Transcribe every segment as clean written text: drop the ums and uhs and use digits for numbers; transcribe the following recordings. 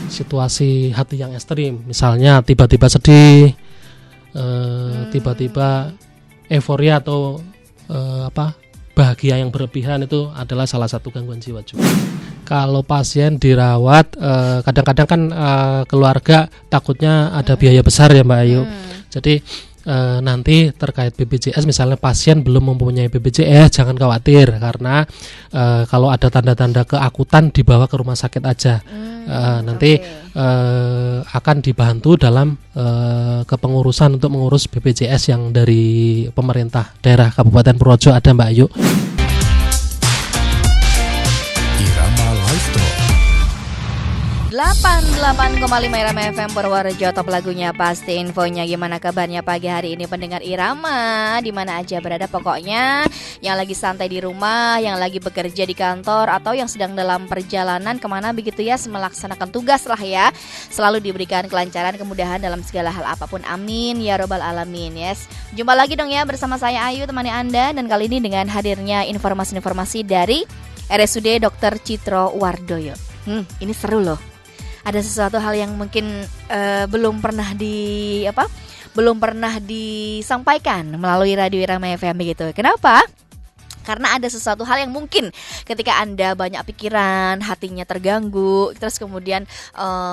situasi hati yang ekstrim, misalnya tiba-tiba sedih, tiba-tiba euforia atau bahagia yang berlebihan, itu adalah salah satu gangguan jiwa juga. Kalau pasien dirawat, kadang-kadang kan keluarga takutnya ada biaya besar ya Mbak Ayu. Jadi nanti terkait BPJS, misalnya pasien belum mempunyai BPJS, jangan khawatir karena kalau ada tanda-tanda keakutan dibawa ke rumah sakit aja. Nanti akan dibantu dalam kepengurusan untuk mengurus BPJS yang dari pemerintah daerah Kabupaten Purworejo ada Mbak Ayu. Irama Live Talk 88,5 Irama FM Purworejo, top lagunya pasti infonya. Gimana kabarnya pagi hari ini pendengar Irama, di mana aja berada pokoknya, yang lagi santai di rumah, yang lagi bekerja di kantor, atau yang sedang dalam perjalanan kemana begitu ya, melaksanakan tugas lah ya. Selalu diberikan kelancaran, kemudahan dalam segala hal apapun, amin ya robbal alamin. Yes, jumpa lagi dong ya bersama saya Ayu, temani Anda, dan kali ini dengan hadirnya informasi-informasi dari RSUD Dr. Citro Wardoyo. Ini seru loh. Ada sesuatu hal yang mungkin belum pernah disampaikan melalui Radio Irama FM begitu. Kenapa? Karena ada sesuatu hal yang mungkin ketika Anda banyak pikiran, hatinya terganggu, terus kemudian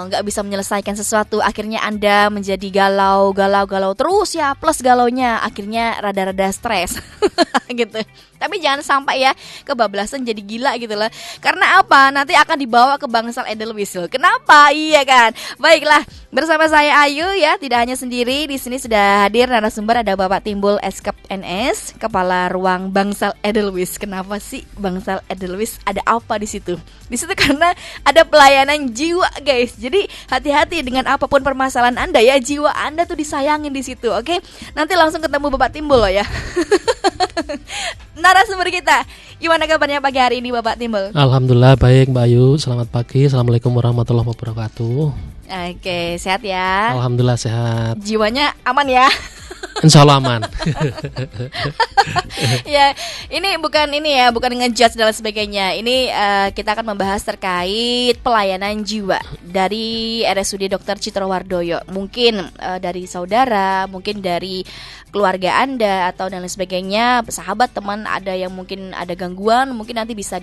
gak bisa menyelesaikan sesuatu, akhirnya Anda menjadi galau terus ya, plus galaunya akhirnya rada-rada stres gitu. Tapi jangan sampai ya kebablasan jadi gila gitu loh. Karena apa? Nanti akan dibawa ke bangsal Edelweiss. Kenapa? Iya kan? Baiklah, bersama saya Ayu ya, tidak hanya sendiri. Di sini sudah hadir narasumber, ada Bapak Timbul Eskap NS, Kepala Ruang Bangsal Edelweiss. Kenapa sih Bangsal Edelweiss? Ada apa di situ? Di situ karena ada pelayanan jiwa, guys. Jadi hati-hati dengan apapun permasalahan Anda ya, jiwa Anda tuh disayangin di situ. Oke? Nanti langsung ketemu Bapak Timbul loh ya. Narasumber kita, gimana kabarnya pagi hari ini Bapak Timbul? Alhamdulillah baik Mbak Ayu, selamat pagi, assalamualaikum warahmatullahi wabarakatuh. Oke, sehat ya? Alhamdulillah sehat. Jiwanya aman ya? Insya Allah aman. Ya, ini bukan ngejudge dan sebagainya. Ini kita akan membahas terkait pelayanan jiwa dari RSUD Dr. Citro Wardoyo. Mungkin dari saudara, mungkin dari keluarga Anda atau dan lain sebagainya, sahabat, teman, ada yang mungkin ada gangguan, mungkin nanti bisa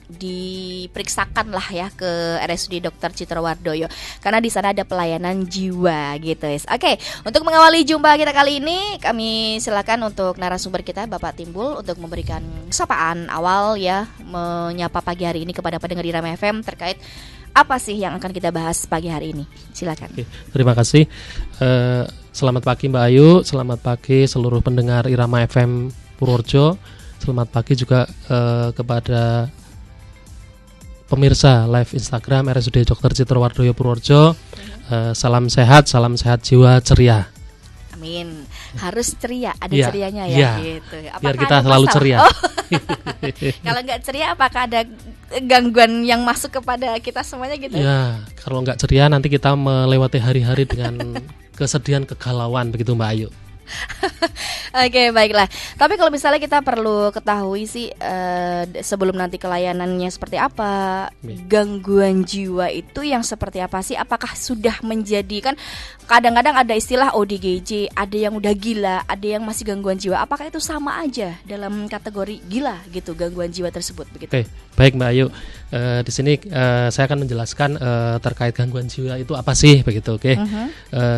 diperiksakan lah ya ke RSUD Dr. Citro Wardoyo karena di sana ada pelayanan jiwa gitu guys. Oke, untuk mengawali jumpa kita kali ini, kami silakan untuk narasumber kita Bapak Timbul untuk memberikan sapaan awal ya, menyapa pagi hari ini kepada pendengar Irama FM terkait apa sih yang akan kita bahas pagi hari ini. Silakan. Oke, terima kasih. Selamat pagi Mbak Ayu, selamat pagi seluruh pendengar Irama FM Purworejo. Selamat pagi juga kepada pemirsa live Instagram RSUD Dr. Citro Wardoyo Purworejo. Salam sehat jiwa ceria. Amin. Harus ceria, ada cerianya ya, gitu. Biar kita selalu ceria. Kalau nggak ceria, apakah ada gangguan yang masuk kepada kita semuanya gitu? Ya, kalau nggak ceria nanti kita melewati hari-hari dengan kesedihan, kegalauan begitu Mbak Ayu. Oke, baiklah. Tapi kalau misalnya kita perlu ketahui sih sebelum nanti kelayanannya seperti apa, gangguan jiwa itu yang seperti apa sih? Apakah sudah menjadi, kan kadang-kadang ada istilah ODGJ, ada yang udah gila, ada yang masih gangguan jiwa. Apakah itu sama aja dalam kategori gila gitu, gangguan jiwa tersebut begitu? Oke, baik Mbak Ayu. Di sini saya akan menjelaskan terkait gangguan jiwa itu apa sih begitu, oke?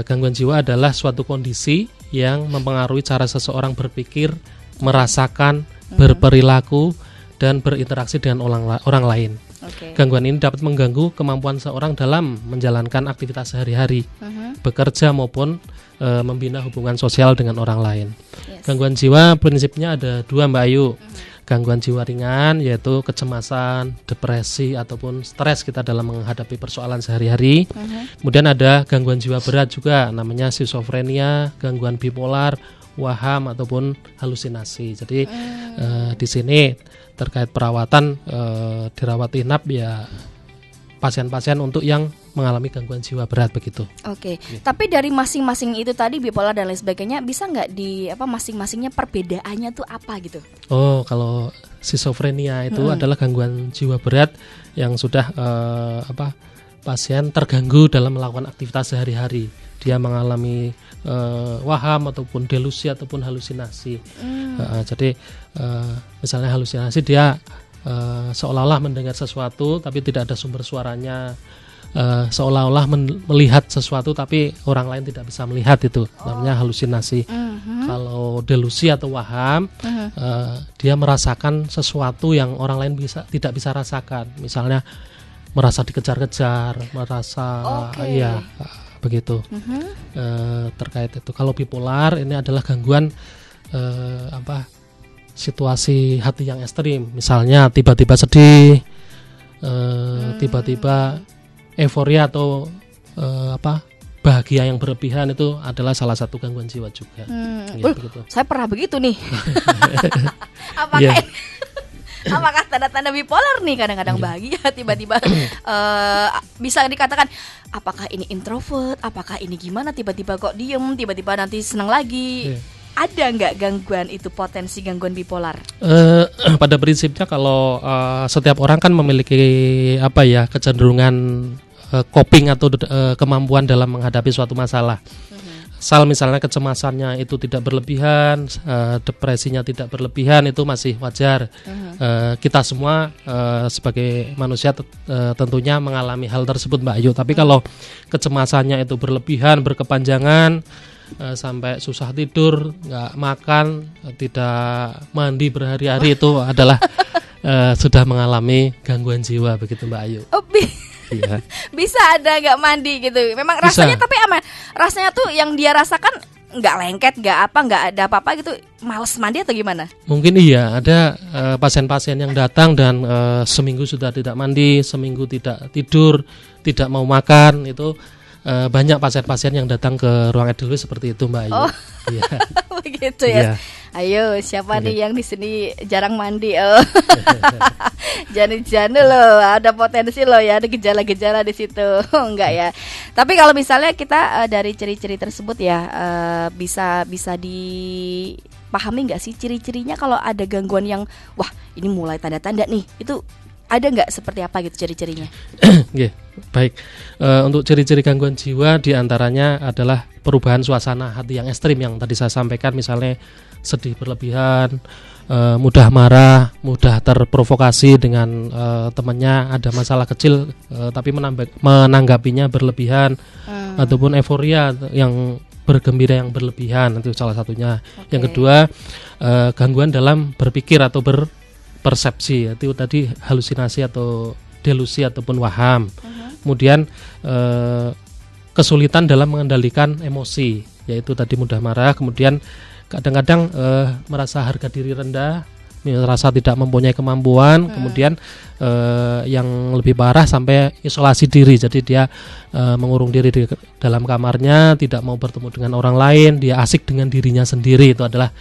Gangguan jiwa adalah suatu kondisi yang mempengaruhi cara seseorang berpikir, merasakan, berperilaku, dan berinteraksi dengan orang lain. Gangguan ini dapat mengganggu kemampuan seorang dalam menjalankan aktivitas sehari-hari, bekerja maupun membina hubungan sosial dengan orang lain. Gangguan jiwa prinsipnya ada dua Mbak Ayu. Gangguan jiwa ringan yaitu kecemasan, depresi ataupun stres kita dalam menghadapi persoalan sehari-hari. Kemudian ada gangguan jiwa berat juga, namanya skizofrenia, gangguan bipolar, waham ataupun halusinasi. Jadi di sini terkait perawatan, dirawat inap ya pasien-pasien untuk yang mengalami gangguan jiwa berat begitu. Oke. Tapi dari masing-masing itu tadi, bipolar dan lain sebagainya, bisa nggak masing-masingnya perbedaannya tuh apa gitu? Oh, kalau skizofrenia itu adalah gangguan jiwa berat yang sudah pasien terganggu dalam melakukan aktivitas sehari-hari. Dia mengalami waham ataupun delusi ataupun halusinasi. Jadi misalnya halusinasi, dia seolah-olah mendengar sesuatu tapi tidak ada sumber suaranya, seolah-olah melihat sesuatu tapi orang lain tidak bisa melihat, itu namanya halusinasi. Kalau delusi atau waham, dia merasakan sesuatu yang orang lain tidak bisa rasakan. Misalnya merasa dikejar-kejar, merasa ya begitu. Terkait itu. Kalau bipolar ini adalah gangguan situasi hati yang ekstrim. Misalnya tiba-tiba sedih, tiba-tiba euforia atau bahagia yang berlebihan, itu adalah salah satu gangguan jiwa juga. Ya, begitu. Saya pernah begitu nih. Apakah tanda-tanda bipolar nih? Kadang-kadang bahagia, tiba-tiba bisa dikatakan apakah ini introvert, apakah ini gimana, tiba-tiba kok diem, tiba-tiba nanti senang lagi. Ada nggak gangguan itu, potensi gangguan bipolar? Pada prinsipnya kalau setiap orang kan memiliki kecenderungan coping atau kemampuan dalam menghadapi suatu masalah. Asal misalnya kecemasannya itu tidak berlebihan, depresinya tidak berlebihan, itu masih wajar. Kita semua sebagai manusia tentunya mengalami hal tersebut, Mbak Ayu. Tapi kalau kecemasannya itu berlebihan, berkepanjangan, sampai susah tidur, nggak makan, tidak mandi berhari-hari, itu adalah sudah mengalami gangguan jiwa, begitu Mbak Ayu. Iya. Bisa ada nggak mandi gitu? Memang rasanya bisa. Tapi rasanya tuh yang dia rasakan nggak lengket, nggak ada apa-apa gitu, males mandi atau gimana? Mungkin iya, ada pasien-pasien yang datang dan seminggu sudah tidak mandi, seminggu tidak tidur, tidak mau makan. Itu banyak pasien-pasien yang datang ke ruang Edelweiss seperti itu, Mbak Ayu. Iya. Begitu ya. Iya. Ayo, siapa nih yang di sini jarang mandi? Janu loh, ada potensi loh ya, ada gejala-gejala di situ. Enggak ya. Tapi kalau misalnya kita dari ciri-ciri tersebut ya, bisa dipahami nggak sih ciri-cirinya kalau ada gangguan yang wah ini mulai tanda-tanda nih, itu ada nggak seperti apa gitu ciri-cirinya? Yeah, baik. Untuk ciri-ciri gangguan jiwa diantaranya adalah perubahan suasana hati yang ekstrim yang tadi saya sampaikan, misalnya sedih berlebihan, mudah marah, mudah terprovokasi dengan temannya, ada masalah kecil tapi menanggapinya berlebihan, ataupun euforia yang bergembira yang berlebihan, itu salah satunya. Yang kedua, gangguan dalam berpikir atau persepsi, itu tadi halusinasi atau delusi ataupun waham. Kemudian kesulitan dalam mengendalikan emosi, yaitu tadi mudah marah. Kemudian kadang-kadang merasa harga diri rendah, merasa tidak mempunyai kemampuan. Kemudian yang lebih parah sampai isolasi diri, jadi dia mengurung diri di dalam kamarnya, tidak mau bertemu dengan orang lain, dia asik dengan dirinya sendiri. Itu adalah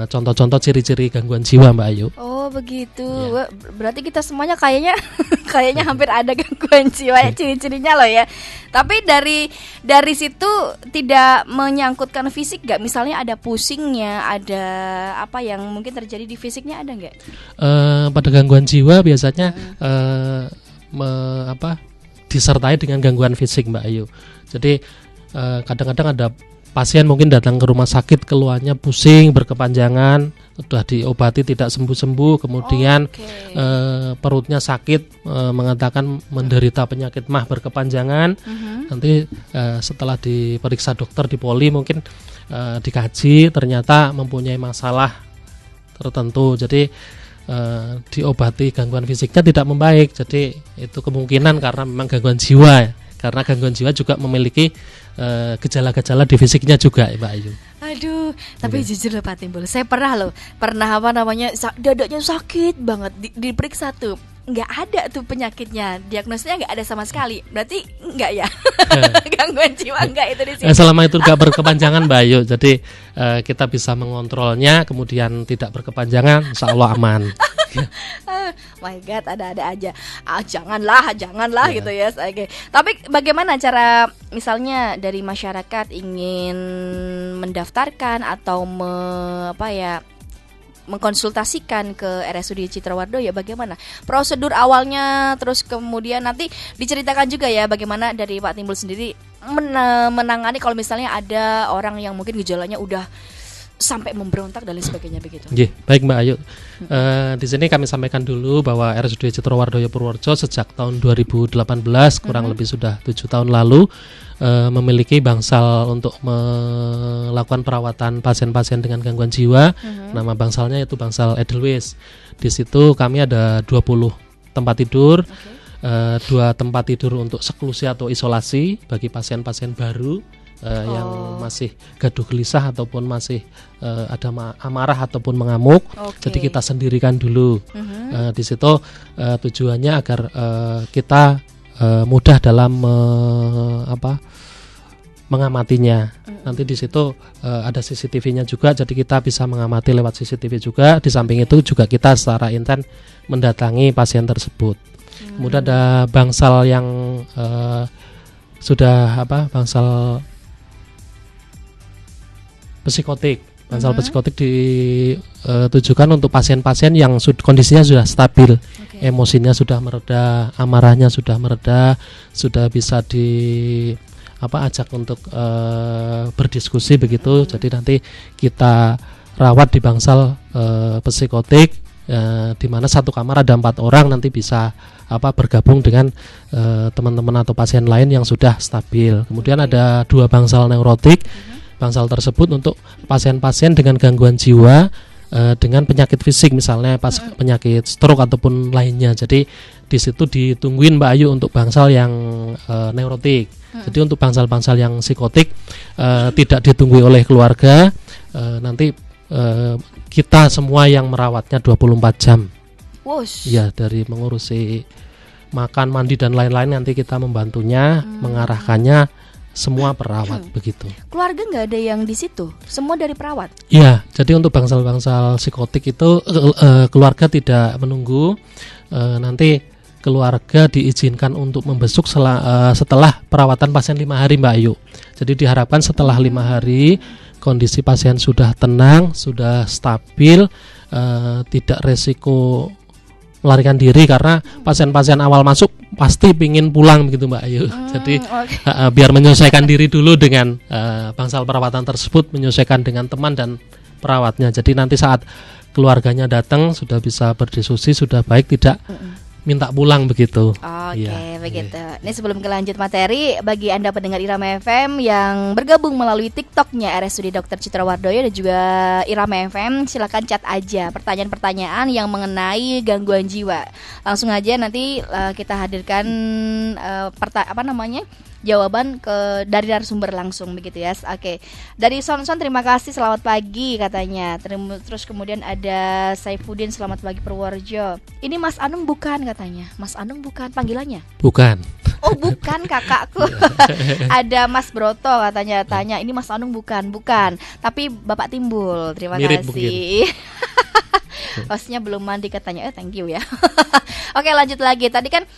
contoh-contoh ciri-ciri gangguan jiwa, Mbak Ayu. Oh begitu, ya. Berarti kita semuanya kayaknya hampir ada gangguan jiwa ya, ciri-cirinya loh ya. Tapi dari situ tidak menyangkutkan fisik nggak? Misalnya ada pusingnya, ada apa yang mungkin terjadi di fisiknya, ada nggak? Pada gangguan jiwa biasanya disertai dengan gangguan fisik, Mbak Ayu. Jadi kadang-kadang ada pasien mungkin datang ke rumah sakit, keluhannya pusing berkepanjangan, sudah diobati tidak sembuh-sembuh, kemudian perutnya sakit, mengatakan menderita penyakit MAH berkepanjangan. Nanti setelah diperiksa dokter di poli, mungkin dikaji, ternyata mempunyai masalah tertentu. Jadi diobati, gangguan fisiknya tidak membaik. Jadi itu kemungkinan karena memang gangguan jiwa, karena gangguan jiwa juga memiliki gejala-gejala di fisiknya juga, Mbak Ayu. Aduh, tapi jujur loh Pak Timbul, saya pernah dadanya sakit banget, diperiksa tuh nggak ada tuh penyakitnya, diagnosanya nggak ada sama sekali. Berarti nggak ya? Gangguan jiwa nggak itu di sini. Selama itu nggak berkepanjangan, Mbak Ayu, jadi kita bisa mengontrolnya, kemudian tidak berkepanjangan, insya Allah aman. My God, ada-ada aja. Janganlah gitu ya. Okay. Tapi bagaimana cara misalnya dari masyarakat ingin mendaftarkan atau mengkonsultasikan ke RSUD Citrawardoyo, bagaimana prosedur awalnya, terus kemudian nanti diceritakan juga ya bagaimana dari Pak Timbul sendiri menangani kalau misalnya ada orang yang mungkin gejalanya udah sampai memberontak dan lain sebagainya begitu. Baik Mbak Ayu. Di sini kami sampaikan dulu bahwa RSUD Citrawardoyo Purworejo sejak tahun 2018 kurang lebih sudah 7 tahun lalu memiliki bangsal untuk melakukan perawatan pasien-pasien dengan gangguan jiwa. Nama bangsalnya itu bangsal Edelweiss. Di situ kami ada 20 tempat tidur. 2 tempat tidur untuk seklusi atau isolasi bagi pasien-pasien baru yang masih gaduh gelisah ataupun masih ada amarah ataupun mengamuk. Jadi kita sendirikan dulu. Di situ tujuannya agar kita mudah dalam mengamatinya. Nanti di situ ada CCTV-nya juga, jadi kita bisa mengamati lewat CCTV juga. Di samping itu juga kita secara intens mendatangi pasien tersebut. Kemudian ada bangsal yang sudah bangsal psikotik. Bangsal psikotik ditujukan untuk pasien-pasien yang kondisinya sudah stabil, emosinya sudah mereda, amarahnya sudah mereda, sudah bisa ajak untuk berdiskusi begitu. Jadi nanti kita rawat di bangsal psikotik, di mana satu kamar ada 4 orang, nanti bisa bergabung dengan teman-teman atau pasien lain yang sudah stabil. Kemudian ada 2 bangsal neurotik. Bangsal tersebut untuk pasien-pasien dengan gangguan jiwa dengan penyakit fisik, misalnya penyakit stroke ataupun lainnya. Jadi di situ ditungguin Mbak Ayu untuk bangsal yang neurotik. Jadi untuk bangsal-bangsal yang psikotik tidak ditunggu oleh keluarga. Nanti kita semua yang merawatnya 24 jam. Ya, dari mengurusi makan, mandi dan lain-lain nanti kita membantunya, mengarahkannya. Semua perawat begitu. Keluarga nggak ada yang di situ, semua dari perawat. Iya, jadi untuk bangsal-bangsal psikotik itu keluarga tidak menunggu. Nanti keluarga diizinkan untuk membesuk setelah perawatan pasien 5 hari Mbak Ayu. Jadi diharapkan setelah 5 hari kondisi pasien sudah tenang, sudah stabil, tidak resiko melarikan diri, karena pasien-pasien awal masuk pasti pingin pulang begitu Mbak Ayu. Jadi biar menyesuaikan diri dulu dengan bangsal perawatan tersebut, menyesuaikan dengan teman dan perawatnya. Jadi nanti saat keluarganya datang sudah bisa berdiskusi, sudah baik, tidak minta pulang begitu. Begitu. Ini sebelum lanjut materi, bagi Anda pendengar Irama FM yang bergabung melalui TikToknya RSUD Dr. Citrawardoyo dan juga Irama FM, silakan chat aja pertanyaan-pertanyaan yang mengenai gangguan jiwa. Langsung aja nanti kita hadirkan jawaban dari narasumber langsung begitu ya. Dari Son terima kasih, selamat pagi katanya. Terus kemudian ada Saifuddin, selamat pagi Purworejo. Ini Mas Anung bukan katanya. Mas Anung bukan panggilannya? Bukan. Oh bukan, kakakku. Ada Mas Broto katanya, tanya ini Mas Anung bukan, tapi Bapak Timbul. Terima Mirip kasih. Hostnya belum mandi katanya. Thank you ya. Oke, lanjut lagi. Tadi kan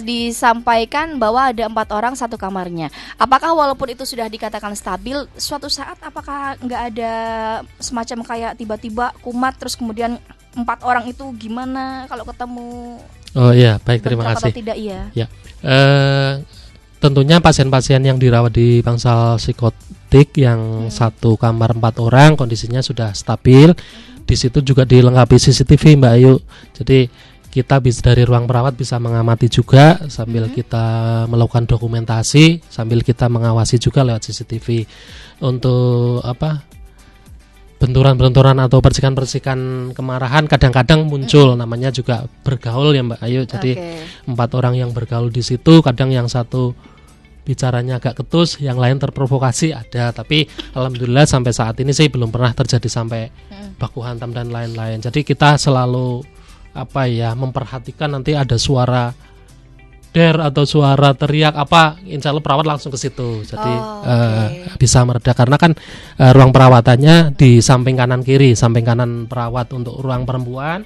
disampaikan bahwa ada 4 orang satu kamarnya. Apakah walaupun itu sudah dikatakan stabil, suatu saat apakah nggak ada semacam kayak tiba-tiba kumat, terus kemudian 4 orang itu gimana kalau ketemu? Oh iya, baik, terima kasih. Atau tidak ya? Tentunya pasien-pasien yang dirawat di bangsal psikotik yang satu kamar 4 orang kondisinya sudah stabil. Di situ juga dilengkapi CCTV Mbak Ayu. Jadi kita bisa dari ruang perawat bisa mengamati juga sambil kita melakukan dokumentasi, sambil kita mengawasi juga lewat CCTV. Untuk benturan-benturan atau percikan-percikan kemarahan kadang-kadang muncul, namanya juga bergaul ya Mbak Ayu. Jadi 4 orang yang bergaul di situ, kadang yang satu bicaranya agak ketus, yang lain terprovokasi ada. Tapi alhamdulillah sampai saat ini sih belum pernah terjadi sampai baku hantam dan lain-lain. Jadi kita selalu memperhatikan nanti ada suara der atau suara teriak insya Allah perawat langsung ke situ. Jadi bisa mereda, karena kan ruang perawatannya di samping kanan kiri. Samping kanan perawat untuk ruang perempuan,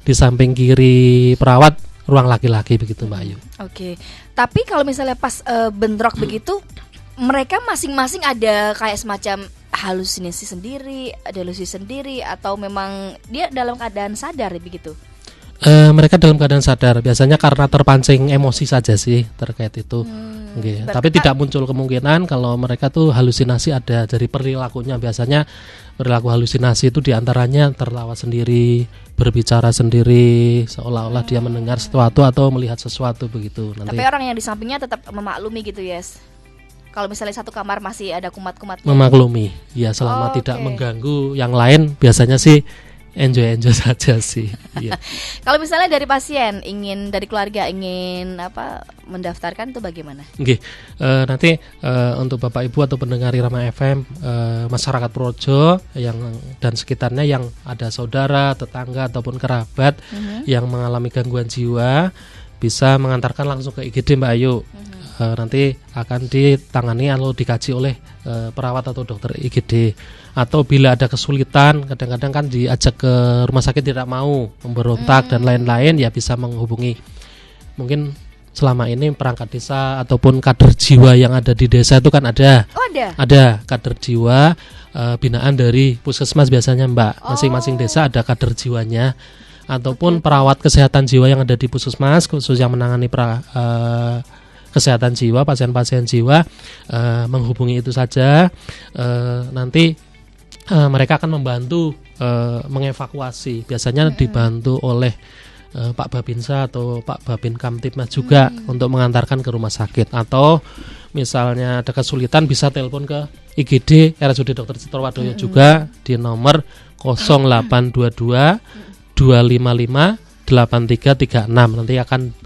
di samping kiri perawat ruang laki-laki begitu Mbak Ayu. Tapi kalau misalnya pas bentrok begitu, mereka masing-masing ada kayak semacam halusinasi sendiri, delusi sendiri, atau memang dia dalam keadaan sadar begitu? Mereka dalam keadaan sadar, biasanya karena terpancing emosi saja sih terkait itu. Tapi tidak muncul kemungkinan kalau mereka tuh halusinasi ada dari perilakunya. Biasanya perilaku halusinasi itu diantaranya tertawa sendiri, berbicara sendiri, seolah-olah dia mendengar sesuatu atau melihat sesuatu begitu. Tapi orang yang di sampingnya tetap memaklumi gitu, yes. Kalau misalnya satu kamar masih ada kumat-kumat. Memaklumi, ya selama tidak mengganggu yang lain, biasanya sih enjoy saja sih. Iya. Kalau misalnya dari pasien dari keluarga ingin mendaftarkan itu bagaimana? Nanti untuk Bapak Ibu atau pendengar Irama FM, masyarakat Purworejo dan sekitarnya yang ada saudara, tetangga ataupun kerabat yang mengalami gangguan jiwa, bisa mengantarkan langsung ke IGD Mbak Ayu. Nanti akan ditangani atau dikaji oleh perawat atau dokter IGD. Atau bila ada kesulitan, kadang-kadang kan diajak ke rumah sakit tidak mau, memberontak dan lain-lain, ya bisa menghubungi mungkin selama ini perangkat desa ataupun kader jiwa yang ada di desa itu kan ada. Ada kader jiwa binaan dari puskesmas biasanya Mbak. Masing-masing desa ada kader jiwanya, ataupun perawat kesehatan jiwa yang ada di puskesmas khusus yang menangani kesehatan jiwa, pasien-pasien jiwa, menghubungi itu saja. Nanti mereka akan membantu mengevakuasi. Biasanya dibantu oleh Pak Babinsa atau Pak Babin Kamtipmas juga untuk mengantarkan ke rumah sakit. Atau misalnya ada kesulitan bisa telepon ke IGD RSUD Dr. Citrowadoyo juga di nomor 0822 255 8336. Nanti akan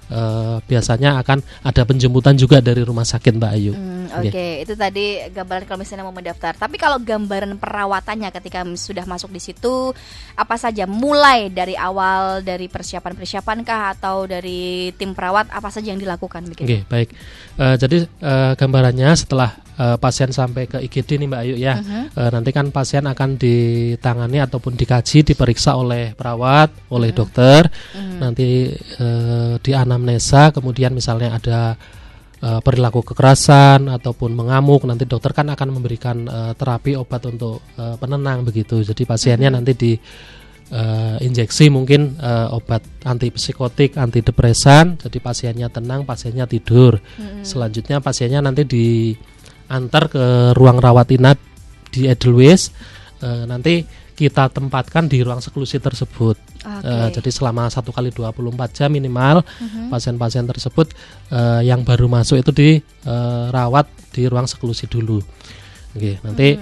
biasanya akan ada penjemputan juga dari rumah sakit Mbak Ayu. Oke, itu tadi gambaran kalau misalnya mau mendaftar. Tapi kalau gambaran perawatannya ketika sudah masuk di situ, apa saja? Mulai dari awal, dari persiapan kah, atau dari tim perawat, apa saja yang dilakukan? Baik. Jadi gambarannya setelah pasien sampai ke IGD nih Mbak Ayu ya, nanti kan pasien akan ditangani ataupun dikaji, diperiksa oleh perawat, oleh dokter, nanti di anamnesa, kemudian misalnya ada perilaku kekerasan ataupun mengamuk, nanti dokter kan akan memberikan terapi obat untuk penenang begitu. Jadi pasiennya nanti di injeksi mungkin obat antipsikotik, antidepresan, jadi pasiennya tenang, pasiennya tidur. Selanjutnya pasiennya nanti diantar ke ruang rawat inap di Edelweiss, nanti kita tempatkan di ruang seklusi tersebut. Jadi selama 1x24 jam minimal pasien-pasien tersebut yang baru masuk itu dirawat di ruang seklusi dulu. Nanti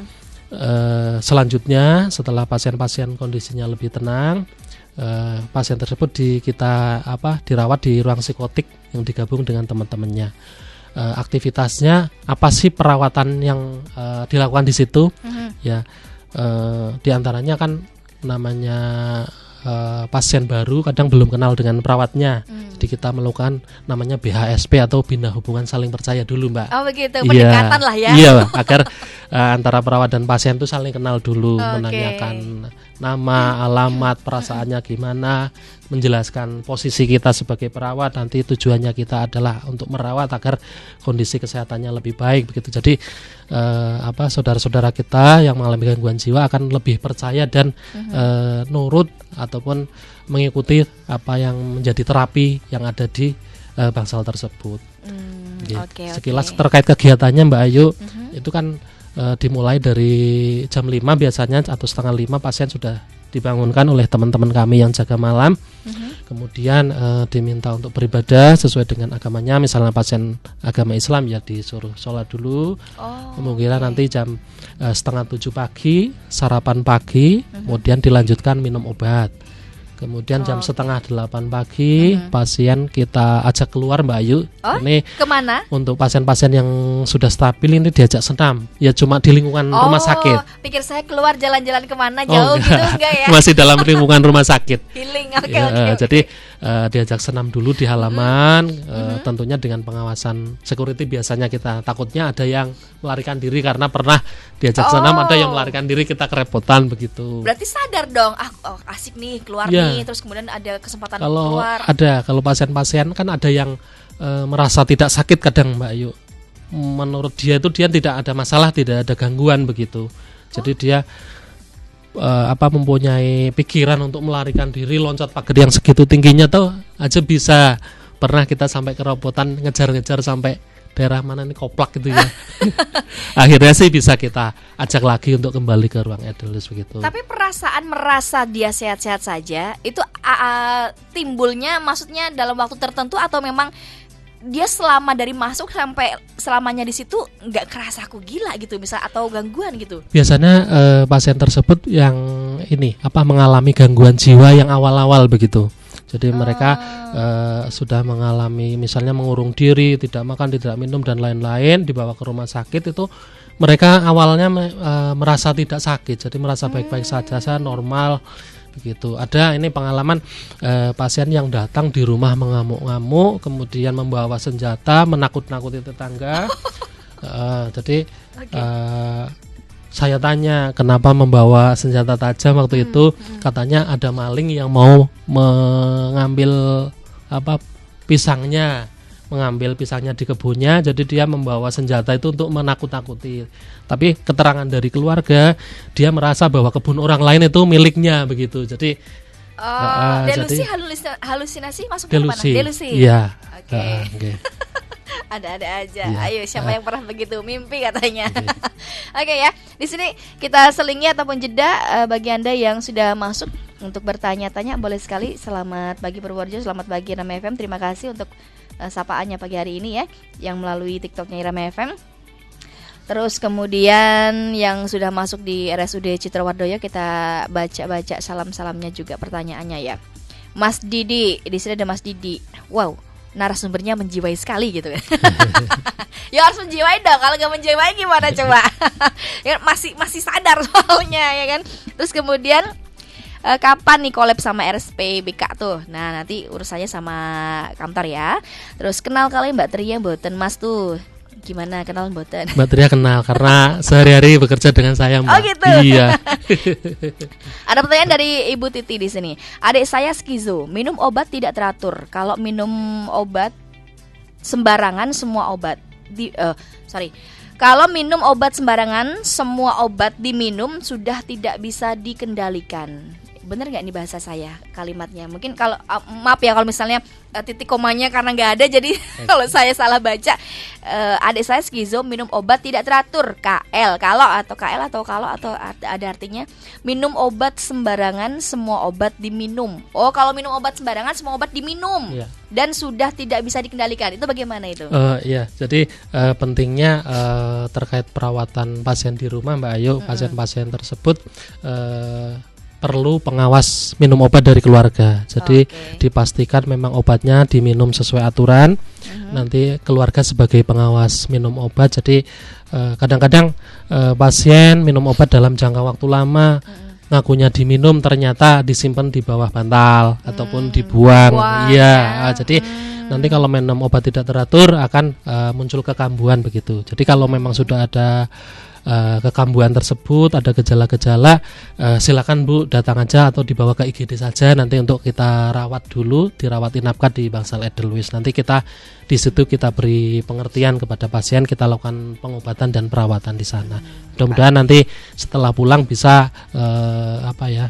selanjutnya setelah pasien-pasien kondisinya lebih tenang, pasien tersebut dirawat di ruang psikotik yang digabung dengan teman-temannya. Aktivitasnya apa sih perawatan yang dilakukan di situ? Ya, di antaranya kan namanya pasien baru kadang belum kenal dengan perawatnya, jadi kita melakukan namanya BHSP atau bina hubungan saling percaya dulu Mbak. Oh begitu, pendekatan lah ya. Iya, agar antara perawat dan pasien itu saling kenal dulu, menanyakan nama, alamat, perasaannya gimana, menjelaskan posisi kita sebagai perawat. Nanti tujuannya kita adalah untuk merawat agar kondisi kesehatannya lebih baik begitu. Jadi saudara-saudara kita yang mengalami gangguan jiwa akan lebih percaya dan nurut ataupun mengikuti apa yang menjadi terapi yang ada di bangsal tersebut. Sekilas terkait kegiatannya Mbak Ayu, itu kan dimulai dari jam 5 biasanya atau setengah 5 pasien sudah dibangunkan oleh teman-teman kami yang jaga malam. Kemudian diminta untuk beribadah sesuai dengan agamanya. Misalnya pasien agama Islam ya disuruh sholat dulu. Kemudian nanti jam setengah 7 pagi sarapan pagi, kemudian dilanjutkan minum obat. Kemudian jam setengah 8 pagi pasien kita ajak keluar Mbak Ayu. Ini kemana? Untuk pasien-pasien yang sudah stabil ini diajak senam. Ya cuma di lingkungan rumah sakit. Pikir saya keluar jalan-jalan kemana jauh gitu enggak ya? Masih dalam lingkungan rumah sakit. Healing, Jadi diajak senam dulu di halaman, tentunya dengan pengawasan security. Biasanya kita takutnya ada yang melarikan diri karena pernah diajak senam, ada yang melarikan diri, kita kerepotan begitu. Berarti sadar dong, asik nih keluar nih, terus kemudian ada kesempatan keluar. Kalau pasien-pasien kan ada yang merasa tidak sakit kadang Mbak Ayu. Menurut dia itu dia tidak ada masalah, tidak ada gangguan begitu. Jadi dia mempunyai pikiran untuk melarikan diri, loncat pagar yang segitu tingginya tuh aja bisa. Pernah kita sampai kerobotan ngejar-ngejar sampai daerah mana nih, Koplak gitu ya. Akhirnya sih bisa kita ajak lagi untuk kembali ke ruang Edelweiss begitu. Tapi perasaan merasa dia sehat-sehat saja itu timbulnya maksudnya dalam waktu tertentu atau memang dia selama dari masuk sampai selamanya di situ nggak kerasa aku gila gitu misal atau gangguan gitu? Biasanya pasien tersebut yang mengalami gangguan jiwa yang awal-awal begitu. Jadi mereka sudah mengalami misalnya mengurung diri, tidak makan, tidak minum dan lain-lain, dibawa ke rumah sakit itu mereka awalnya merasa tidak sakit, jadi merasa baik-baik saja, saya normal begitu. Ada ini pengalaman pasien yang datang di rumah mengamuk-ngamuk, kemudian membawa senjata, menakut-nakuti tetangga. Jadi saya tanya kenapa membawa senjata tajam waktu itu, katanya ada maling yang mau mengambil mengambil pisangnya di kebunnya, jadi dia membawa senjata itu untuk menakut-nakuti. Tapi keterangan dari keluarga, dia merasa bahwa kebun orang lain itu miliknya begitu. Jadi delusi, halusinasi masuk ke mana? Delusi. Delusi. Iya. Oke. Ada-ada aja. Ya. Ayo, siapa yang pernah begitu mimpi katanya. Oke ya. Di sini kita selingi ataupun jeda bagi Anda yang sudah masuk untuk bertanya-tanya boleh sekali. Selamat pagi Purworejo, selamat pagi Irama FM. Terima kasih untuk sapaannya pagi hari ini ya, yang melalui TikToknya Irama FM. Terus kemudian yang sudah masuk di RSUD Citrawardoyo, kita baca-baca salam-salamnya juga pertanyaannya ya. Mas Didi, di sini ada Mas Didi. Wow, narasumbernya menjiwai sekali gitu ya. Ya harus menjiwai dong, kalau nggak menjiwai gimana coba? Ya, masih sadar soalnya ya kan. Terus kemudian kapan nih collab sama RSPBK tuh? Nah nanti urusannya sama kantor ya. Terus kenal kali Mbak Tria mboten Mas tuh. Gimana kenal mboten? Mbak Tria kenal karena sehari-hari bekerja dengan saya Mbak. Oh gitu. Iya. Ada pertanyaan dari Ibu Titi di sini. Adik saya skizo, minum obat tidak teratur. Kalau minum obat sembarangan semua obat Kalau minum obat sembarangan semua obat diminum sudah tidak bisa dikendalikan. Bener nggak nih bahasa saya kalimatnya? Mungkin kalau maaf ya kalau misalnya titik komanya karena nggak ada, jadi kalau saya salah baca. Adik saya skizo minum obat tidak teratur, KL atau ada artinya minum obat sembarangan semua obat diminum. Oh kalau minum obat sembarangan semua obat diminum dan sudah tidak bisa dikendalikan, itu bagaimana itu? Iya, jadi pentingnya terkait perawatan pasien di rumah Mbak Ayu, pasien-pasien tersebut perlu pengawas minum obat dari keluarga. Jadi dipastikan memang obatnya diminum sesuai aturan. Nanti keluarga sebagai pengawas minum obat. Jadi kadang-kadang pasien minum obat dalam jangka waktu lama, ngakunya diminum ternyata disimpan di bawah bantal ataupun dibuang. Iya, jadi nanti kalau minum obat tidak teratur akan muncul kekambuhan begitu. Jadi kalau memang sudah ada kekambuhan tersebut, ada gejala-gejala, silakan Bu datang aja atau dibawa ke IGD saja nanti untuk kita rawat dulu, dirawat inapkan di Bangsal Edelweiss. Nanti kita di situ kita beri pengertian kepada pasien, kita lakukan pengobatan dan perawatan di sana. Mudah-mudahan nanti setelah pulang bisa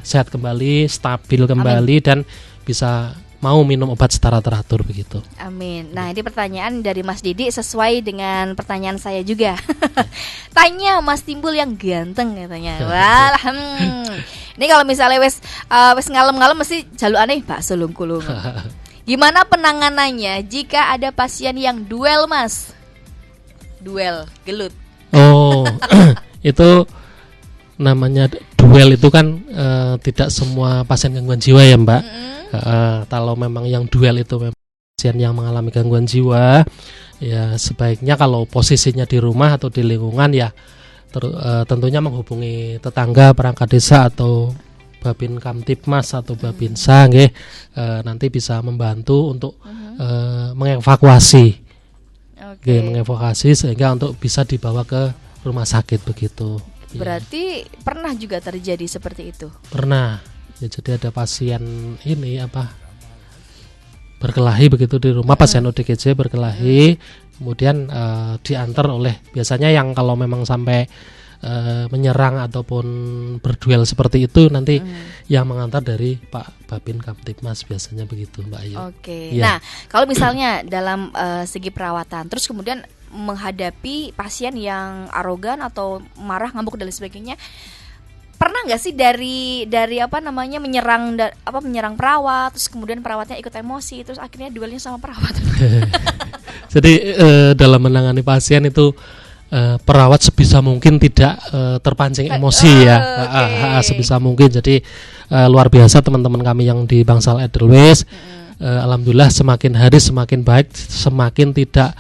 sehat kembali, stabil kembali. Amin. Dan bisa mau minum obat secara teratur begitu. Amin. Nah ini pertanyaan dari Mas Didi sesuai dengan pertanyaan saya juga. Tanya Mas Timbul yang ganteng katanya. Wah, ini kalau misalnya wes ngalem-ngalem mesti jaluk aneh bakso lungku-lungku. Gimana penanganannya jika ada pasien yang duel Mas? Duel, gelut. Oh, itu namanya duel itu kan tidak semua pasien gangguan jiwa ya Mbak. Kalau memang yang duel itu memang pasien yang mengalami gangguan jiwa, ya sebaiknya kalau posisinya di rumah atau di lingkungan ya tentunya menghubungi tetangga, perangkat desa atau Babin Kamtipmas atau Babinsa nanti bisa membantu untuk mengevakuasi. Mengevakuasi sehingga untuk bisa dibawa ke rumah sakit begitu. Berarti pernah juga terjadi seperti itu? Pernah. Ya, jadi ada pasien ini berkelahi begitu di rumah, pasien ODGJ berkelahi, kemudian diantar oleh biasanya yang kalau memang sampai menyerang ataupun berduel seperti itu nanti yang mengantar dari Pak Babin Kamtibmas biasanya begitu Mbak Ayu. Oke. Ya. Nah, kalau misalnya dalam segi perawatan, terus kemudian menghadapi pasien yang arogan atau marah, ngambek dan lain sebagainya, pernah nggak sih dari menyerang perawat, terus kemudian perawatnya ikut emosi, terus akhirnya duelnya sama perawat? Jadi dalam menangani pasien itu perawat sebisa mungkin tidak terpancing emosi ya, sebisa mungkin. Jadi luar biasa teman-teman kami yang di Bangsal Edelweiss, alhamdulillah semakin hari semakin baik, semakin tidak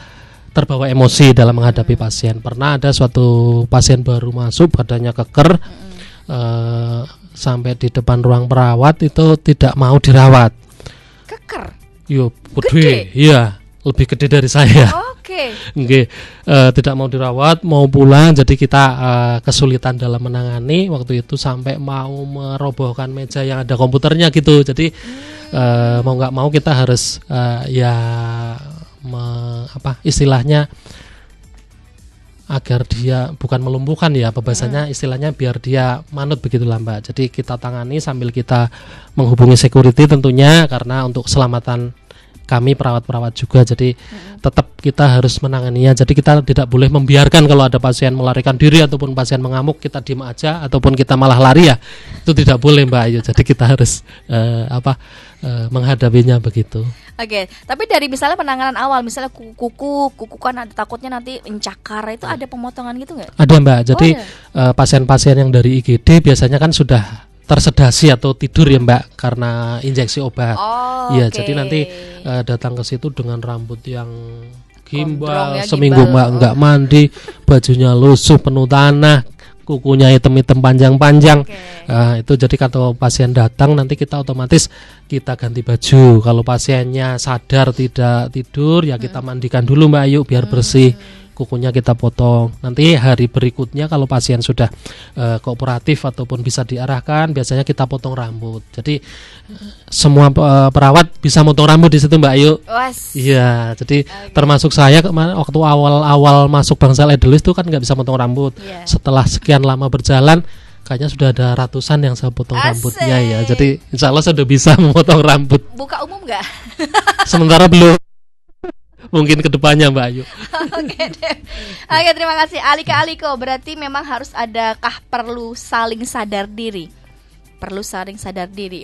terbawa emosi dalam menghadapi pasien. Pernah ada suatu pasien baru masuk badannya keker, sampai di depan ruang perawat itu tidak mau dirawat. Keker? Yo, gede, iya, lebih gede dari saya. Oke. Tidak mau dirawat, mau pulang. Jadi kita kesulitan dalam menangani waktu itu sampai mau merobohkan meja yang ada komputernya gitu. Jadi mau nggak mau kita harus istilahnya agar dia bukan melumpuhkan ya, bahasanya istilahnya biar dia manut begitulah Mbak. Jadi kita tangani sambil kita menghubungi security tentunya, karena untuk keselamatan kami perawat-perawat juga. Jadi tetap kita harus menanganinya. Jadi kita tidak boleh membiarkan kalau ada pasien melarikan diri ataupun pasien mengamuk kita diem aja ataupun kita malah lari ya. Itu tidak boleh Mbak Ayu. Jadi kita harus menghadapinya begitu. Oke, tapi dari misalnya penanganan awal, misalnya kuku kan ada takutnya nanti mencakar, itu ada pemotongan gitu nggak? Ada Mbak. Jadi pasien-pasien yang dari IGD biasanya kan sudah tersedasi atau tidur ya Mbak karena injeksi obat. Iya, jadi nanti datang ke situ dengan rambut yang gimbal, seminggu Mbak nggak mandi, bajunya lusuh penuh tanah, kukunya hitam-hitam panjang-panjang. Itu jadi kalau pasien datang nanti kita otomatis kita ganti baju. Kalau pasiennya sadar tidak tidur ya kita mandikan dulu Mbak Ayu biar bersih. Kukunya kita potong. Nanti hari berikutnya kalau pasien sudah kooperatif ataupun bisa diarahkan, biasanya kita potong rambut. Jadi semua perawat bisa potong rambut di situ Mbak Ayu. Iya, jadi termasuk saya waktu awal-awal masuk Bangsal Edelweiss itu kan nggak bisa potong rambut. Setelah sekian lama berjalan, kayaknya sudah ada ratusan yang saya potong rambutnya ya. Jadi insya Allah sudah bisa memotong rambut. Buka umum nggak? Sementara belum. Mungkin kedepannya Mbak Ayu. Oke deh. Oke, terima kasih Aliko. Berarti memang harus perlu saling sadar diri.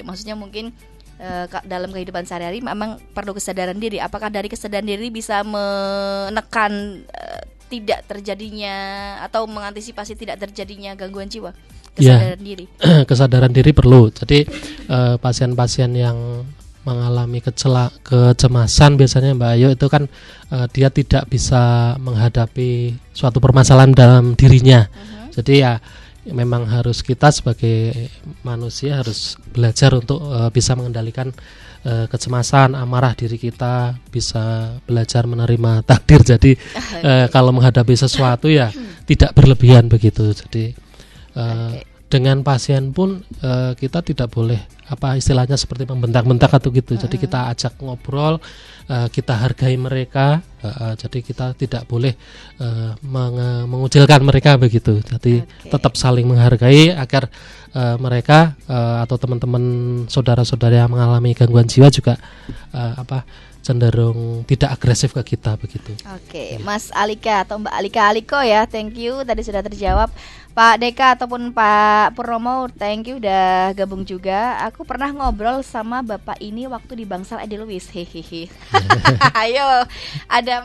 Maksudnya mungkin dalam kehidupan sehari-hari memang perlu kesadaran diri. Apakah dari kesadaran diri bisa menekan tidak terjadinya atau mengantisipasi tidak terjadinya gangguan jiwa? Kesadaran diri. Kesadaran diri perlu. Jadi pasien-pasien yang mengalami kecemasan biasanya Mbak Ayu itu kan dia tidak bisa menghadapi suatu permasalahan dalam dirinya. Jadi ya memang harus kita sebagai manusia harus belajar untuk bisa mengendalikan kecemasan, amarah diri kita, bisa belajar menerima takdir. Jadi kalau menghadapi sesuatu ya tidak berlebihan begitu. Jadi dengan pasien pun kita tidak boleh istilahnya seperti membentak-bentak atau gitu. Jadi kita ajak ngobrol, kita hargai mereka. Jadi kita tidak boleh mengucilkan mereka begitu. Jadi tetap saling menghargai agar mereka atau teman-teman saudara-saudara yang mengalami gangguan jiwa juga cenderung tidak agresif ke kita begitu. Oke, Mas Alika atau Mbak Aliko ya, thank you tadi sudah terjawab. Pak Deka ataupun Pak Purnomo, thank you udah gabung juga. Aku pernah ngobrol sama Bapak ini waktu di Bangsal Edelweiss. Hehehe. Ayo, ada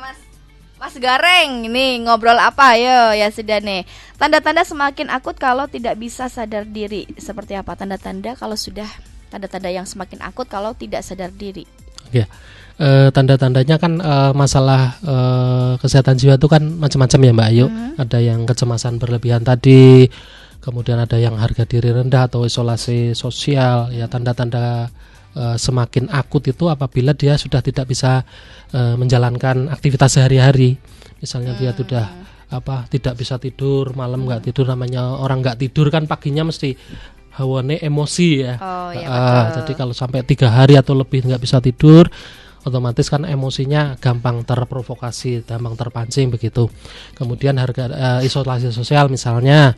Mas Gareng ini ngobrol apa? Ayo ya sudah nih. Tanda-tanda semakin akut kalau tidak bisa sadar diri. Seperti apa tanda-tanda tanda-tanda yang semakin akut kalau tidak sadar diri? Ya. Tanda-tandanya kan masalah kesehatan jiwa itu kan macam-macam ya Mbak Ayu. Ada yang kecemasan berlebihan tadi, kemudian ada yang harga diri rendah atau isolasi sosial. Ya, tanda-tanda semakin akut itu apabila dia sudah tidak bisa menjalankan aktivitas sehari-hari. Misalnya dia sudah tidak bisa tidur, malam nggak tidur, namanya orang nggak tidur kan paginya mesti hawane emosi ya. Jadi kalau sampai 3 hari atau lebih nggak bisa tidur, otomatis kan emosinya gampang terprovokasi, gampang terpancing begitu. Kemudian isolasi sosial misalnya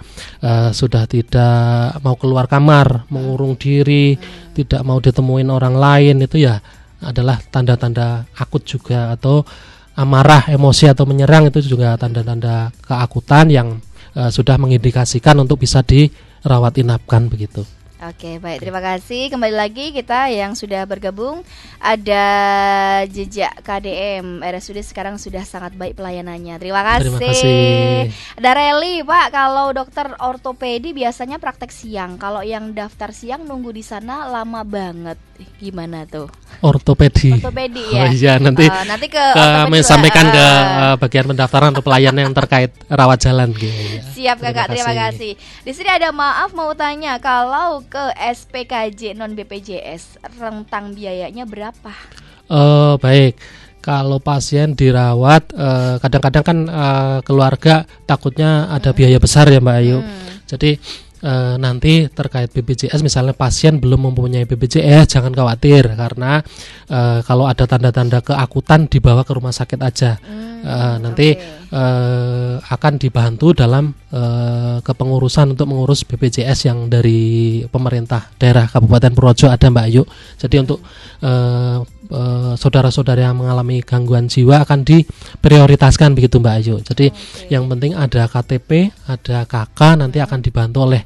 sudah tidak mau keluar kamar, mengurung diri, tidak mau ditemuin orang lain, itu ya adalah tanda-tanda akut juga, atau amarah, emosi atau menyerang, itu juga tanda-tanda keakutan yang sudah mengindikasikan untuk bisa dirawat inapkan begitu. Oke, baik, terima kasih. Kembali lagi kita yang sudah bergabung. Ada Jejak KDM RSUD sekarang sudah sangat baik pelayanannya. Terima kasih. Terima kasih. Ada Reli, Pak, kalau dokter ortopedi biasanya praktek siang. Kalau yang daftar siang nunggu di sana lama banget. Gimana tuh? Ortopedi ya. Oh iya, nanti kami sampaikan ke bagian pendaftaran atau pelayanan yang terkait rawat jalan gitu. Siap Kakak, terima kasih. Di sini ada maaf mau tanya, kalau ke SPKJ non BPJS rentang biayanya berapa? Baik. Kalau pasien dirawat, kadang-kadang kan keluarga takutnya ada biaya besar ya Mbak Ayu. Jadi nanti terkait BPJS, misalnya pasien belum mempunyai BPJS, jangan khawatir, karena kalau ada tanda-tanda keakutan dibawa ke rumah sakit aja. Nanti akan dibantu dalam kepengurusan untuk mengurus BPJS yang dari pemerintah daerah Kabupaten Purworejo ada Mbak Ayu. Jadi untuk saudara-saudara yang mengalami gangguan jiwa akan diprioritaskan begitu Mbak Ayu. Jadi yang penting ada KTP, ada KK, nanti akan dibantu oleh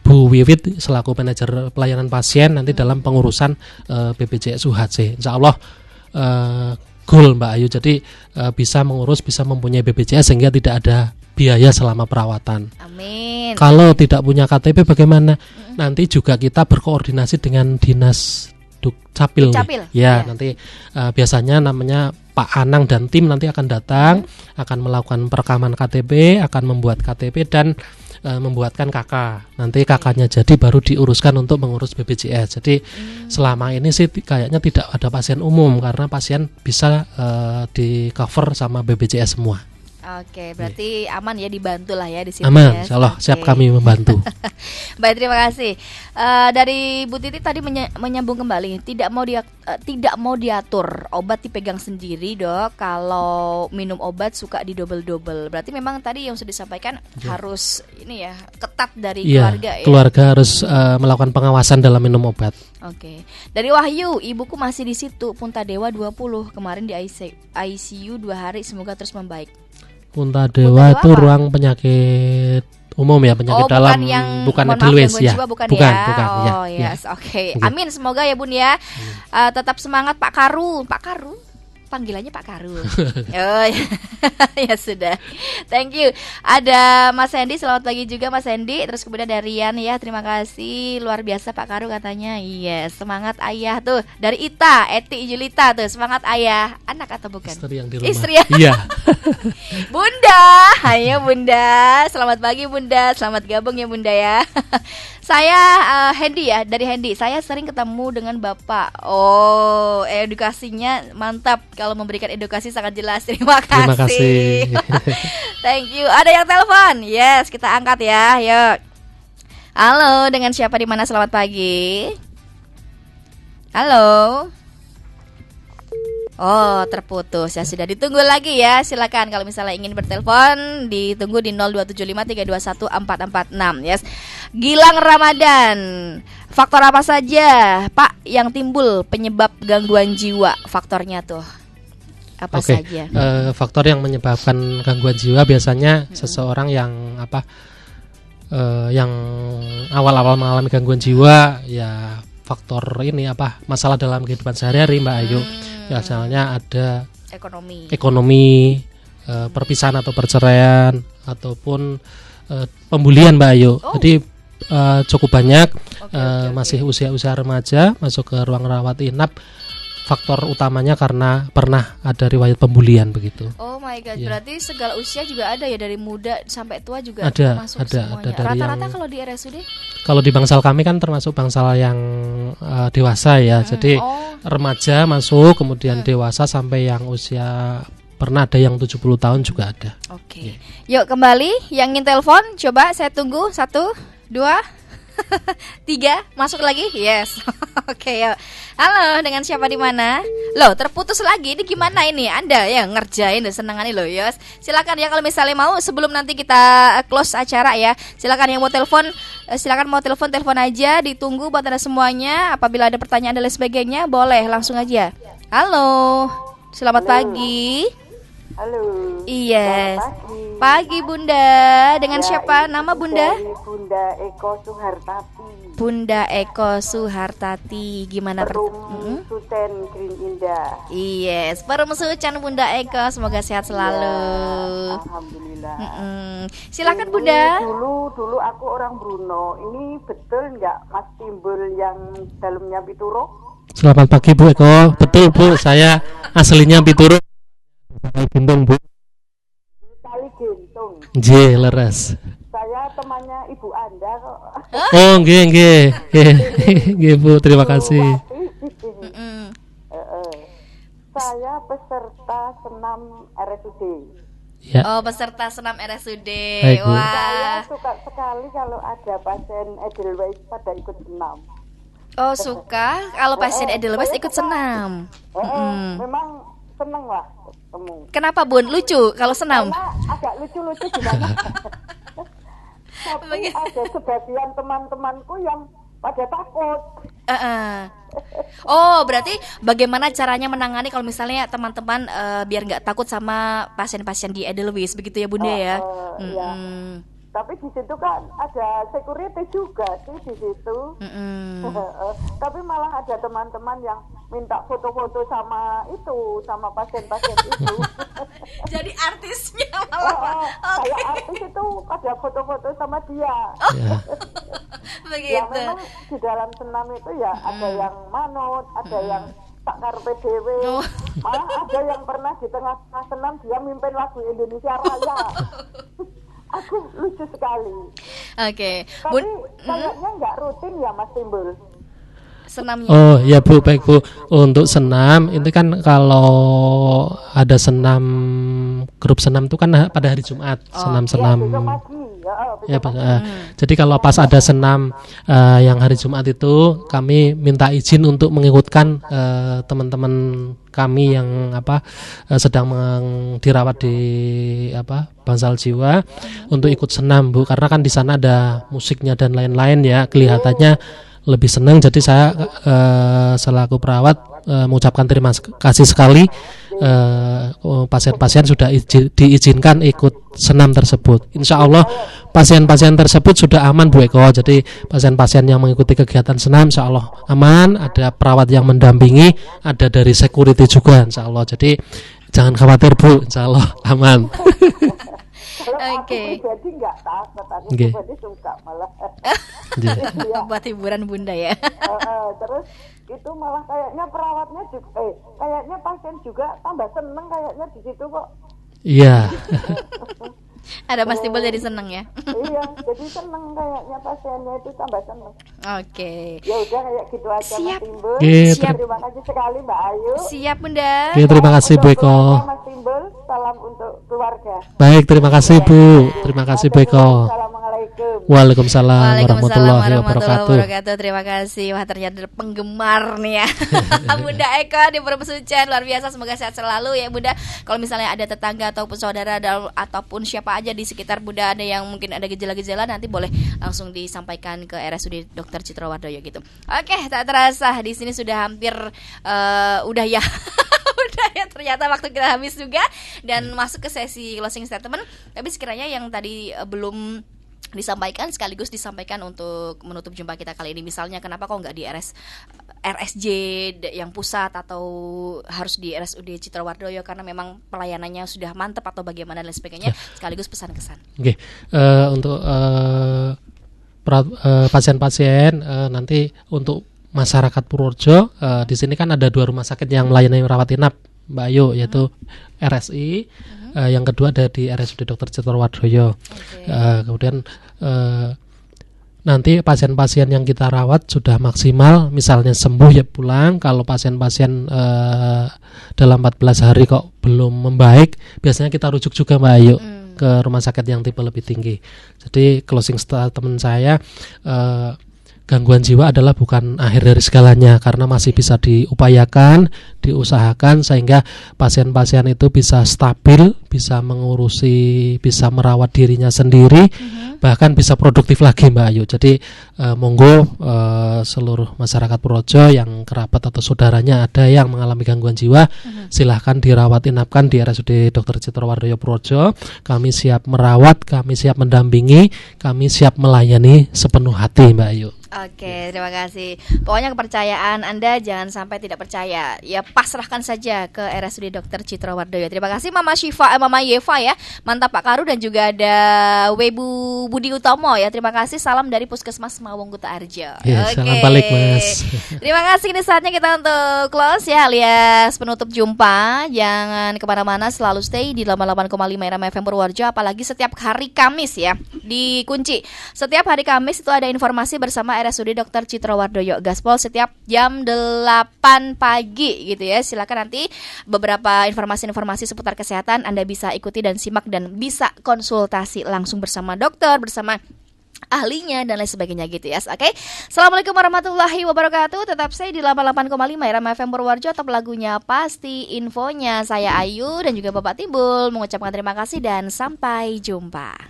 Bu Wiwit selaku manajer pelayanan pasien nanti dalam pengurusan BPJS UHC. Insya Allah goal Mbak Ayu, jadi bisa mengurus, bisa mempunyai BPJS sehingga tidak ada biaya selama perawatan. Amin. Kalau tidak punya KTP bagaimana? Nanti juga kita berkoordinasi dengan dinas Dukcapil. Ya, nanti biasanya namanya Pak Anang dan tim nanti akan datang, akan melakukan perekaman KTP, akan membuat KTP dan membuatkan KK. Nanti KK-nya jadi baru diuruskan untuk mengurus BPJS. Jadi selama ini sih kayaknya tidak ada pasien umum karena pasien bisa di cover sama BPJS semua. Oke, berarti aman ya, dibantu lah ya di sini. Aman, ya. insyaallah siap kami membantu. Baik, terima kasih. Dari Bu Titi tadi menyambung kembali, tidak mau diatur, obat dipegang sendiri Dok. Kalau minum obat suka di double. Berarti memang tadi yang sudah disampaikan harus ini ya, ketat dari keluarga ya. Keluarga harus melakukan pengawasan dalam minum obat. Oke. Dari Wahyu, ibuku masih di situ, Puntadewa 20, kemarin di ICU 2 hari, semoga terus membaik. Puntadewa itu ruang penyakit umum ya, penyakit dalam, bukan Edelweiss ya. Bukan ya. Yes, oke. Amin, semoga ya Bun ya. Tetap semangat Pak Karu. Panggilannya Pak Karu. Oh ya sudah. Thank you. Ada Mas Hendy, selamat pagi juga Mas Hendy. Terus kemudian dari Rian ya, terima kasih. Luar biasa Pak Karu katanya. Yes, semangat ayah tuh. Dari Eti Julita tuh, semangat ayah. Anak atau bukan? Istri yang di rumah. Istri ya. Iya. Bunda, ayo Bunda. Selamat pagi Bunda. Selamat gabung ya Bunda ya. Saya Hendy ya, dari Hendy. Saya sering ketemu dengan Bapak. Oh, edukasinya mantap. Kalau memberikan edukasi sangat jelas. Terima kasih. Terima kasih. Thank you. Ada yang telepon? Yes, kita angkat ya. Yuk. Halo, dengan siapa di mana? Selamat pagi. Halo. Oh, terputus ya, sudah ditunggu lagi ya. Silakan kalau misalnya ingin bertelepon, ditunggu di 02753214446. Yes. Gilang Ramadan. Faktor apa saja, Pak, yang timbul penyebab gangguan jiwa? Faktornya tuh apa saja? Faktor yang menyebabkan gangguan jiwa biasanya seseorang yang yang awal-awal mengalami gangguan jiwa ya, faktor ini masalah dalam kehidupan sehari-hari Mbak Ayu. Misalnya ada ekonomi, perpisahan atau perceraian, ataupun pembulian Mbak Ayu. Jadi cukup banyak masih usia remaja masuk ke ruang rawat inap. Faktor utamanya karena pernah ada riwayat pembulian begitu. Oh my god, berarti segala usia juga ada ya, dari muda sampai tua juga ada, masuk ada semuanya. dari Rata-rata kalau di RSUD? Kalau di bangsal kami kan termasuk bangsal yang dewasa ya. Jadi remaja masuk, kemudian dewasa sampai yang usia, pernah ada yang 70 tahun juga ada. Oke. Yuk kembali, yang ingin telepon coba saya tunggu 1, 2 3, masuk lagi. Yes. Oke, ya. Halo, dengan siapa di mana? Loh, terputus lagi. Ini gimana ini? Anda yang ngerjain dan senengani loh, Yos. Silakan ya kalau misalnya mau sebelum nanti kita close acara ya. Silakan yang mau telepon, telepon aja, ditunggu buat Anda semuanya. Apabila ada pertanyaan dan lain sebagainya, boleh langsung aja. Halo. Selamat pagi. Halo. Iya. Selamat Pagi Bunda. Dengan siapa? Nama Bunda? Dari Bunda Eko Suhartati. Bunda Eko Suhartati. Gimana Perum Suten Green Indah. Yes, Perum Sucan Bunda Eko. Semoga sehat selalu. Ya, alhamdulillah. Silakan Ini Bunda. Dulu aku orang Bruno. Ini betul nggak Mas Timbul yang dalamnya Pituro? Selamat pagi Bu Eko. Betul Bu, saya aslinya Pituro. Gendong Bu. Kali Gentung. J leres. Saya temannya Ibu Anda kok. Oh, nggih Bu, terima kasih. Saya peserta senam RSUD. Ya. Oh, peserta senam RSUD. Baik, Bu. Saya Wah. suka sekali kalau ada pasien Edelweiss pada ikut senam. Oh, suka kalau pasien Edelweiss ikut senam. Memang seneng lah ketemu. Kenapa Bun? Lucu kalau senam. Karena agak lucu-lucu gimana. Tapi ada sebagian teman-temanku yang pada takut. Oh, berarti bagaimana caranya menangani kalau misalnya teman-teman biar nggak takut sama pasien-pasien di Edelweiss begitu ya Bunda ya? Ya. Tapi di situ kan ada security juga sih di situ. Tapi malah ada teman-teman yang minta foto-foto sama pasien-pasien itu. Jadi artisnya malah. Kayak artis itu ada foto-foto sama dia. Ya. Begitu. Ya memang di dalam senam itu ya ada yang manut, ada yang sakar PDW. Malah ada yang pernah di tengah-tengah senam dia mimpin lagu Indonesia Raya. Aku lucu sekali. Oke. Tapi kayaknya nggak rutin ya Mas Timbul. Senamnya. Oh ya Bu, baik Bu. Untuk senam itu kan kalau ada senam, grup senam itu kan pada hari Jumat, senam-senam. Besok pagi. Ya, jadi kalau pas ada senam yang hari Jumat itu kami minta izin untuk mengikutkan teman-teman kami yang sedang dirawat di bangsal jiwa untuk ikut senam Bu, karena kan di sana ada musiknya dan lain-lain ya, kelihatannya lebih senang. Jadi saya selaku perawat mengucapkan terima kasih sekali pasien-pasien sudah diizinkan ikut senam tersebut. Insya Allah pasien-pasien tersebut sudah aman Bu Eko. Jadi pasien-pasien yang mengikuti kegiatan senam Insya Allah aman, ada perawat yang mendampingi, ada dari security juga Insya Allah. Jadi jangan khawatir Bu, Insya Allah aman. Kalau aku pribadi nggak takut, aku pribadi suka malah. Buat hiburan Bunda ya. Terus itu malah kayaknya perawatnya juga, kayaknya pasien juga tambah seneng kayaknya di situ kok. Iya. Ada Mas Timbul jadi seneng ya. Iya, jadi seneng kayaknya pasiennya itu tambah seneng. Oke. Ya udah kayak gitu aja Siap. Mas Timbul. Siap. Terima kasih sekali Mbak Ayu. Siap Bunda. Oke, terima kasih Bu Eko. Mas Timbul, salam untuk keluarga. Baik, terima kasih Bu. Terima kasih Bu Eko. Assalamualaikum. Waalaikumsalam warahmatullahi wabarakatuh. Terima kasih. Wah, ternyata penggemar nih ya. Bunda Eko di Perum Sucan, luar biasa. Semoga sehat selalu ya Bunda. Kalau misalnya ada tetangga ataupun saudara ataupun siapa aja di sekitar Bunda ada yang mungkin ada gejala-gejala, nanti boleh langsung disampaikan ke RSUD Dr. Citrawardoyo gitu. Oke, tak terasa di sini sudah hampir udah ya. Udah ya, ternyata waktu kita habis juga dan masuk ke sesi closing statement. Tapi sekiranya yang tadi belum disampaikan sekaligus disampaikan untuk menutup jumpa kita kali ini. Misalnya kenapa kok nggak di RSJ yang pusat atau harus di RSUD Citrawardoyo karena memang pelayanannya sudah mantap atau bagaimana dan sebagainya, sekaligus pesan kesan. Oke, untuk pasien-pasien nanti untuk masyarakat Purworejo, di sini kan ada 2 rumah sakit yang melayani rawat inap Mbak Ayu, yaitu RSI, yang kedua ada di RSUD Dr. Citrawardoyo. Kemudian nanti pasien-pasien yang kita rawat sudah maksimal, misalnya sembuh ya pulang. Kalau pasien-pasien dalam 14 hari kok belum membaik, biasanya kita rujuk juga Mbak Ayu ke rumah sakit yang tipe lebih tinggi. Jadi closing statement saya, gangguan jiwa adalah bukan akhir dari segalanya, karena masih bisa diupayakan, diusahakan sehingga pasien-pasien itu bisa stabil, bisa mengurusi, bisa merawat dirinya sendiri, bahkan bisa produktif lagi Mbak Ayu. Jadi monggo seluruh masyarakat Purworejo yang kerabat atau saudaranya ada yang mengalami gangguan jiwa, silahkan dirawat inapkan di RSUD Dr. Citro Wardoyo Purworejo. Kami siap merawat, kami siap mendampingi, kami siap melayani sepenuh hati Mbak Ayu. Oke, terima kasih. Pokoknya kepercayaan Anda jangan sampai tidak percaya. Ya pasrahkan saja ke RSUD Dr. Citro Wardoyo. Terima kasih Mama Mama Yeva ya. Mantap Pak Karu, dan juga ada Webu Budi Utomo ya. Terima kasih, salam dari Puskesmas Mawung Kuta Arjo. Ya, salam balik Mas. Terima kasih, ini saatnya kita untuk close ya, alias penutup jumpa. Jangan kemana-mana, selalu stay di 88,5 Irama FM Purworejo. Apalagi setiap hari Kamis ya, dikunci. Setiap hari Kamis itu ada informasi bersama RSUD Dr. Citro Wardoyo Gaspol setiap jam 8 pagi gitu ya. Silakan nanti beberapa informasi-informasi seputar kesehatan Anda bisa ikuti dan simak, dan bisa konsultasi langsung bersama dokter, bersama ahlinya dan lain sebagainya gitu ya. Oke. Assalamualaikum warahmatullahi wabarakatuh. Tetap stay di 88,5 Irama FM Purworejo. Top lagunya pasti infonya. Saya Ayu dan juga Bapak Timbul mengucapkan terima kasih dan sampai jumpa.